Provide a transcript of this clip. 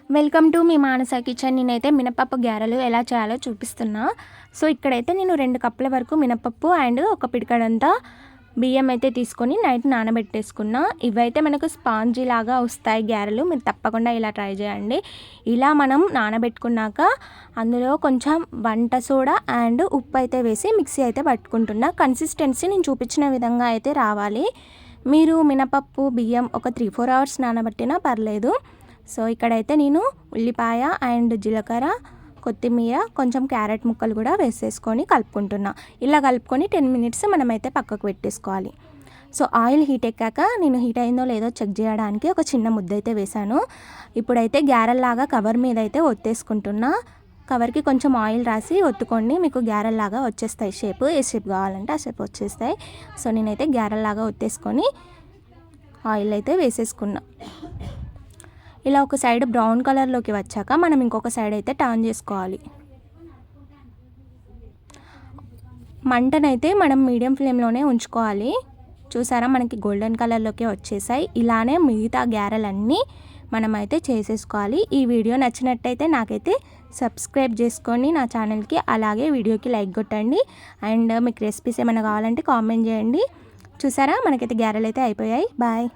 Welcome to me Manasa kitchen. నేనైతే మినపప్పు గారెలు ఎలా చేయాలో చూపిస్తున్నా. సో ఇక్కడైతే నేను 2 కప్పుల వరకు మినపప్పు అండ్ ఒక పిడికడంతా బియ్యం అయితే తీసుకొని నైట్ నానబెట్టేసుకున్నా. ఇవైతే మనకు స్పాంజీ లాగా వస్తాయి గారెలు. మీరు తప్పకుండా ఇలా ట్రై చేయండి. ఇలా మనం నానబెట్టుకున్నాక అందులో కొంచెం వంట సోడా అండ్ ఉప్పు అయితే వేసి మిక్సీ అయితే పట్టుకుంటున్నా. కన్సిస్టెన్సీ నేను చూపించిన విధంగా అయితే రావాలి. మీరు మినపప్పు బియ్యం ఒక 3-4 అవర్స్ నానబెట్టినా పర్లేదు. సో ఇక్కడైతే నేను ఉల్లిపాయ అండ్ జీలకర్ర, కొత్తిమీర, కొంచెం క్యారెట్ ముక్కలు కూడా వేసేసుకొని కలుపుకుంటున్నా. ఇలా కలుపుకొని 10 మినిట్స్ మనమైతే పక్కకు పెట్టేసుకోవాలి. సో ఆయిల్ హీట్ ఎక్కాక నేను హీట్ అయిందో లేదో చెక్ చేయడానికి ఒక చిన్న ముద్ద అయితే వేసాను. ఇప్పుడైతే గారెల్లాగా కవర్ మీద అయితే ఒత్తేసుకుంటున్నా. కవర్కి కొంచెం ఆయిల్ రాసి ఒత్తుకోండి, మీకు గారెల్లాగా వచ్చేస్తాయి. ఏ షేప్ కావాలంటే ఆ షేప్ వచ్చేస్తాయి. సో నేనైతే గారెల్లాగా ఒత్తేసుకొని ఆయిల్ అయితే వేసేసుకున్నా. ఇలా ఒక సైడ్ బ్రౌన్ కలర్లోకి వచ్చాక మనం ఇంకొక సైడ్ అయితే టర్న్ చేసుకోవాలి. మంటనైతే మనం మీడియం ఫ్లేమ్లోనే ఉంచుకోవాలి. చూసారా, మనకి గోల్డెన్ కలర్లోకి వచ్చేసాయి. ఇలానే మిగతా గారెలన్నీ మనమైతే చేసేసుకోవాలి. ఈ వీడియో నచ్చినట్టయితే నాకైతే సబ్స్క్రైబ్ చేసుకోండి నా ఛానల్కి. అలాగే వీడియోకి లైక్ కొట్టండి. అండ్ మీకు రెసిపీస్ ఏమైనా కావాలంటే కామెంట్ చేయండి. చూసారా, మనకైతే గారెలు అయితే అయిపోయాయి. బాయ్.